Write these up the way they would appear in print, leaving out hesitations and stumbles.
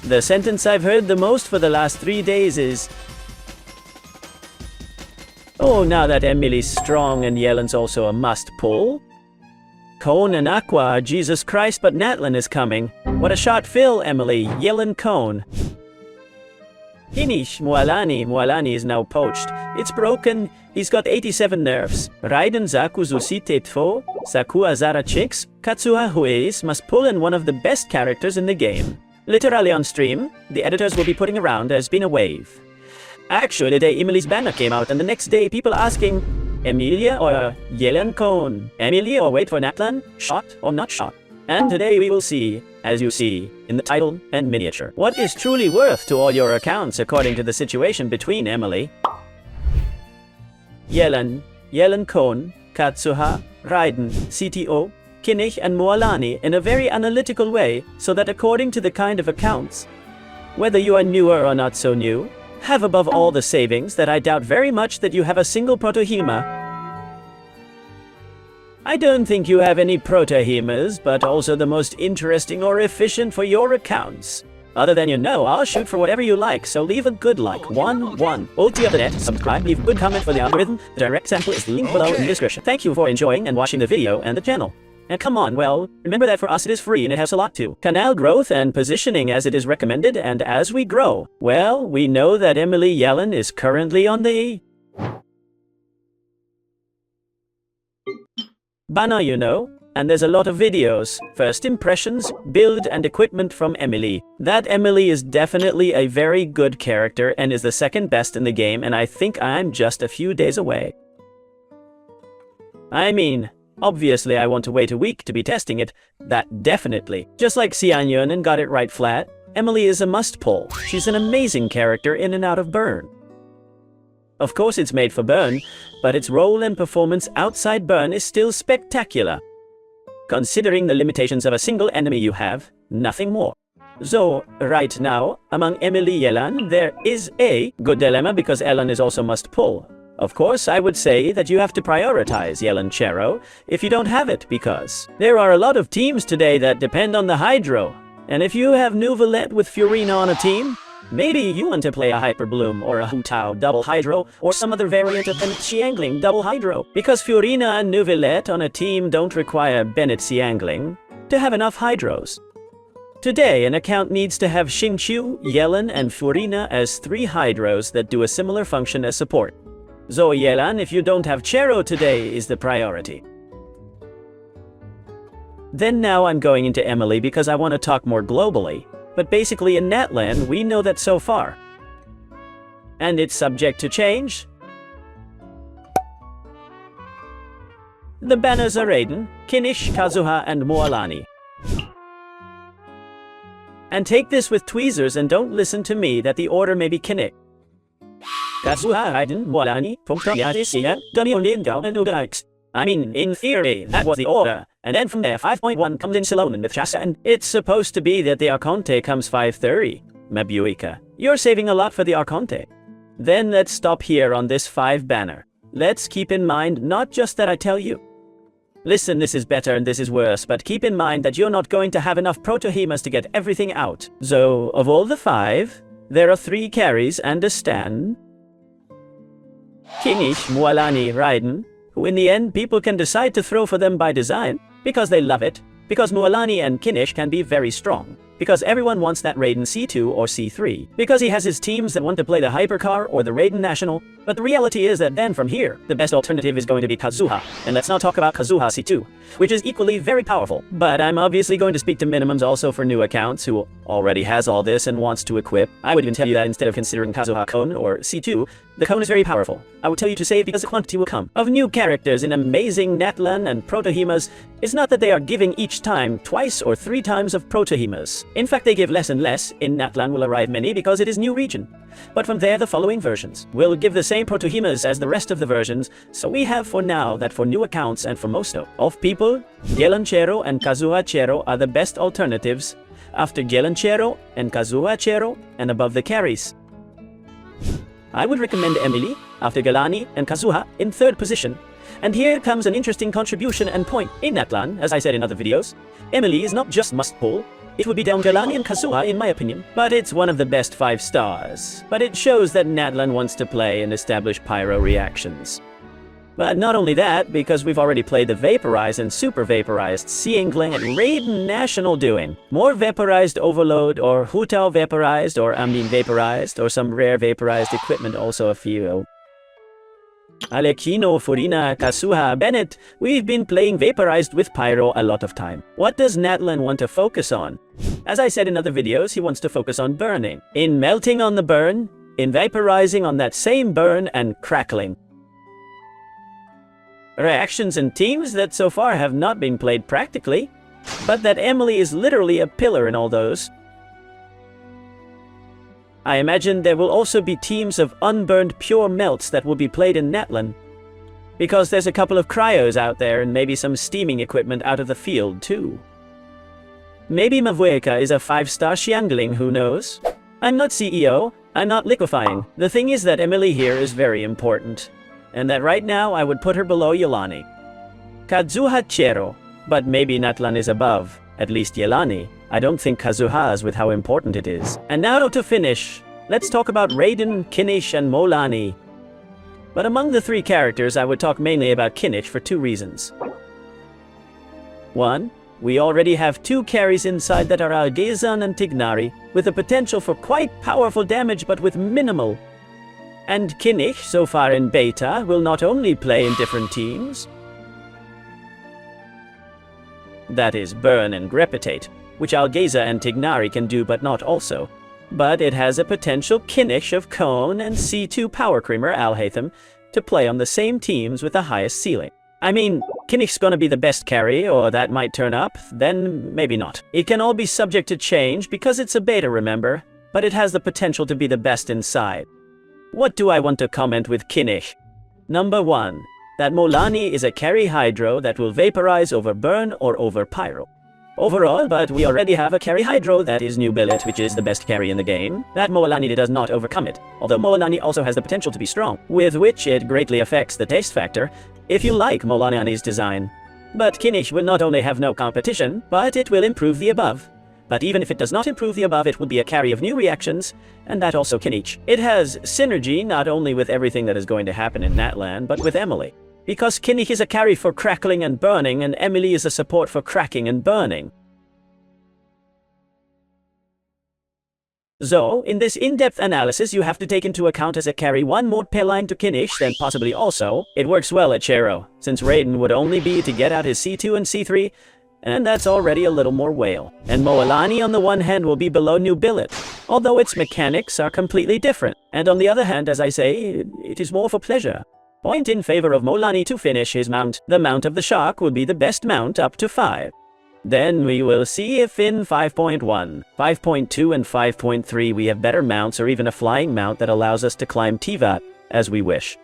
The sentence I've heard the most for the last 3 days is, "Oh, now that Emilie's strong and Yelan's also a must-pull." Cone and Aqua are Jesus Christ, but Natlan is coming. What a shot fill, Emilie. Yelan Cone. Finish. Mualani is now poached. It's broken. He's got 87 nerfs. Raiden Zaku Zusite Tfo, Sakua Zara Chicks, Katsuha Hueis must pull in one of the best characters in the game. Literally on stream, the editors will be putting around there's been a wave. Actually, the day Emilie's banner came out, and the next day people asking, Emilia or Yelan Cone? Emilie or wait for Natlan? Shot or not shot? And today we will see, as you see in the title and miniature, what is truly worth to all your accounts according to the situation between Emilie, Yelan Cone, Katsuha, Raiden, CTO, Kinich and Mualani in a very analytical way, so that according to the kind of accounts, whether you are newer or not so new, have above all the savings that I doubt very much that you have a single protohema. I don't think you have any protohemas, but also the most interesting or efficient for your accounts. Other than I'll shoot for whatever you like, so leave a good like, 1. Ulti of the net, subscribe, leave a good comment for the algorithm. The direct sample is linked below in the description. Thank you for enjoying and watching the video and the channel. And come on, well, remember that for us it is free and it has a lot to canal growth and positioning as it is recommended, and as we grow, well, we know that Emilie Yelan is currently on the banner, and there's a lot of videos, first impressions, build and equipment from Emilie. That Emilie is definitely a very good character and is the second best in the game, and I think I'm just a few days away. I mean, obviously I want to wait a week to be testing it, that definitely. Just like Xianyun and got it right flat, Emilie is a must-pull. She's an amazing character in and out of Burn. Of course it's made for Burn, but its role and performance outside Burn is still spectacular. Considering the limitations of a single enemy you have, nothing more. So, right now, among Emilie Yelan, there is a good dilemma because Yelan is also must-pull. Of course, I would say that you have to prioritize Yelan Chero if you don't have it, because there are a lot of teams today that depend on the Hydro. And if you have Nuvolette with Furina on a team, maybe you want to play a Hyper Bloom or a Hu Tao double Hydro or some other variant of Bennett Xiangling double Hydro, because Furina and Nuvolette on a team don't require Bennett Xiangling to have enough Hydros. Today, an account needs to have Xingqiu, Yelan, and Furina as 3 Hydros that do a similar function as support. So Yelan, if you don't have Chero today, is the priority. Then now I'm going into Emilie because I want to talk more globally. But basically in Natlan, we know that so far. And it's subject to change. The banners are Raiden, Kinich, Kazuha, and Mualani. And take this with tweezers and don't listen to me that the order may be Kinich, Kazuha, Raiden, Mualani, I mean, in theory, that was the order. And then from there, 5.1 comes in Yelan with Shasta, and it's supposed to be that the Archonte comes 5:30. Mabuika, you're saving a lot for the Archonte. Then let's stop here on this 5 banner. Let's keep in mind not just that I tell you, listen, this is better and this is worse, but keep in mind that you're not going to have enough protohemas to get everything out. So, of all the 5, there are 3 carries and a stan. Kinich, Mualani, Raiden, who in the end people can decide to throw for them by design, because they love it, because Mualani and Kinich can be very strong, because everyone wants that Raiden C2 or C3, because he has his teams that want to play the Hypercar or the Raiden National, but the reality is that then from here, the best alternative is going to be Kazuha, and let's not talk about Kazuha C2, which is equally very powerful, but I'm obviously going to speak to minimums also for new accounts who already has all this and wants to equip. I would even tell you that instead of considering Kazuha Cone or C2, the Cone is very powerful. I would tell you to save because the quantity will come of new characters in amazing Natlan and Protohemas. It's not that they are giving each time twice or 3 times of Protohemas. In fact, they give less and less. In Natlan will arrive many because it is new region. But from there, the following versions will give the same Protohemas as the rest of the versions, so we have for now that for new accounts and for most of people, Yelan Chero and Kazuha Chero are the best alternatives after Yelan Chero and Kazuha Chero and above the carries. I would recommend Emilie after Galani and Kazuha in 3rd position. And here comes an interesting contribution and point. In Natlan, as I said in other videos, Emilie is not just must-pull, it would be down Yelan and Kazuha in my opinion. But it's one of the best 5 stars. But it shows that Natlan wants to play and establish pyro reactions. But not only that, because we've already played the Vaporized and Super Vaporized Xiangling and Raiden National doing. More Vaporized Overload, or Hutao Vaporized, or Amnin Vaporized, or some rare Vaporized equipment also a few. Alekino, Furina, Kazuha, Bennett, we've been playing Vaporized with Pyro a lot of time. What does Natlan want to focus on? As I said in other videos, he wants to focus on burning. In melting on the burn, in vaporizing on that same burn, and crackling. Reactions and teams that so far have not been played practically, but that Emilie is literally a pillar in all those. I imagine there will also be teams of unburned pure melts that will be played in Natlan, because there's a couple of cryos out there and maybe some steaming equipment out of the field too. Maybe Mavueka is a 5-star Xiangling, who knows? I'm not CEO, I'm not liquefying. The thing is that Emilie here is very important. And that right now I would put her below Yelani. Kazuha Chero, but maybe Natlan is above, at least Yelani. I don't think Kazuha's with how important it is. And now to finish, let's talk about Raiden, Kinish, and Molani. But among the 3 characters I would talk mainly about Kinish for 2 reasons. 1. We already have 2 carries inside that are Algazan and Tignari, with the potential for quite powerful damage but with minimal. And Kinish, so far in beta, will not only play in different teams, that is, burn and grepitate, which Algaza and Tignari can do but not also, but it has a potential Kinish of Cone and C2 Power Creamer Alhaitham to play on the same teams with the highest ceiling. I mean, Kinish's gonna be the best carry, or that might turn up, then maybe not. It can all be subject to change because it's a beta, remember, but it has the potential to be the best inside. What do I want to comment with Kinish? Number 1. That Molani is a carry Hydro that will vaporize over burn or over pyro. Overall, but we already have a carry Hydro that is New Billet, which is the best carry in the game. That Molani does not overcome it, although Molani also has the potential to be strong, with which it greatly affects the taste factor, if you like Molani's design. But Kinish will not only have no competition, but it will improve the above. But even if it does not improve the above, it will be a carry of new reactions, and that also Kinish. It has synergy not only with everything that is going to happen in Natlan, but with Emilie. Because Kinish is a carry for crackling and burning, and Emilie is a support for cracking and burning. So, in this in-depth analysis, you have to take into account as a carry 1 more Peline to Kinish, then possibly also, it works well at Chero, since Raiden would only be to get out his C2 and C3, and that's already a little more whale. And Moalani on the one hand will be below New Billet, although its mechanics are completely different. And on the other hand, as I say, it is more for pleasure. Point in favor of Molani to finish his mount. The mount of the shark will be the best mount up to 5. Then we will see if in 5.1, 5.2 and 5.3 we have better mounts or even a flying mount that allows us to climb Tivat as we wish.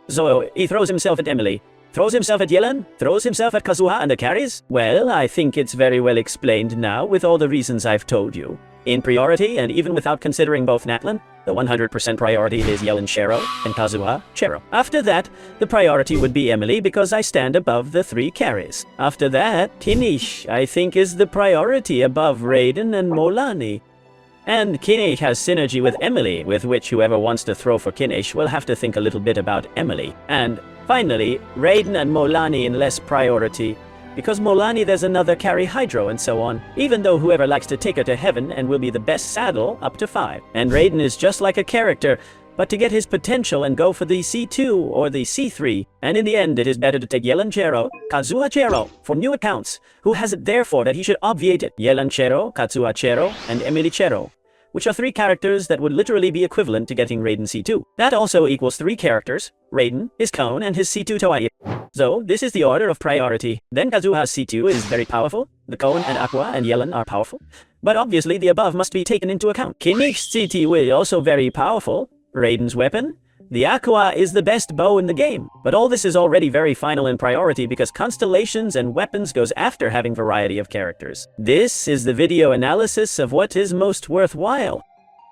So he throws himself at Emilie. Throws himself at Yelan? Throws himself at Kazuha and the carries? Well, I think it's very well explained now with all the reasons I've told you. In priority, and even without considering both Natlan, the 100% priority is Yelan Chero and Kazuha Chero. After that, the priority would be Emilie because I stand above the 3 carries. After that, Kinish, I think, is the priority above Raiden and Molani. And Kinish has synergy with Emilie, with which whoever wants to throw for Kinish will have to think a little bit about Emilie. And finally, Raiden and Molani in less priority, because Molani there's another carry Hydro and so on, even though whoever likes to take her to heaven and will be the best saddle up to 5. And Raiden is just like a character, but to get his potential and go for the C2 or the C3, and in the end it is better to take Yelan Chero, Kazuha Chero, for new accounts, who has it therefore that he should obviate it. Yelan Chero, Kazuha Chero, and Emilie Chero, which are 3 characters that would literally be equivalent to getting Raiden C2. That also equals 3 characters, Raiden, his Cone, and his C2 Toei. So, this is the order of priority. Then Kazuha's C2 is very powerful, the Cone and Aqua and Yelan are powerful, but obviously the above must be taken into account. Kinish's C2 is also very powerful, Raiden's weapon, the Aqua is the best bow in the game, but all this is already very final in priority because constellations and weapons goes after having variety of characters. This is the video analysis of what is most worthwhile.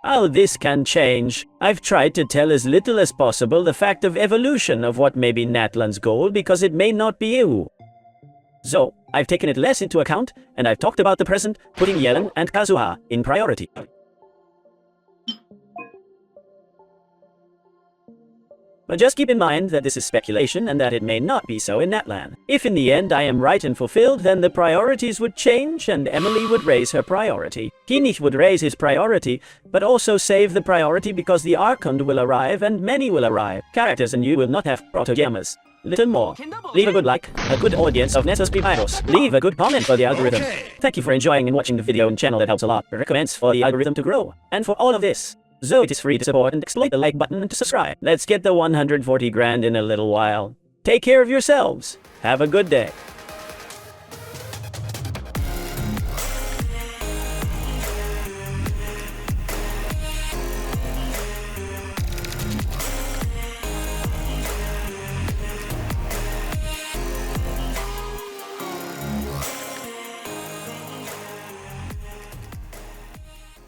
How this can change. I've tried to tell as little as possible the fact of evolution of what may be Natlan's goal because it may not be you. So, I've taken it less into account, and I've talked about the present, putting Yelan and Kazuha in priority. But just keep in mind that this is speculation and that it may not be so in NATLAN. If in the end I am right and fulfilled, then the priorities would change and Emilie would raise her priority. Kinich would raise his priority, but also save the priority because the Archon will arrive and many will arrive. Characters and you will not have proto-gamers. Little more. Leave a good like, a good audience of Nesos Pipiros. Leave a good comment for the algorithm. Thank you for enjoying and watching the video and channel, that helps a lot. Recommends for the algorithm to grow. And for all of this, so it is free to support and exploit the like button and to subscribe. Let's get the 140 grand in a little while. Take care of yourselves. Have a good day.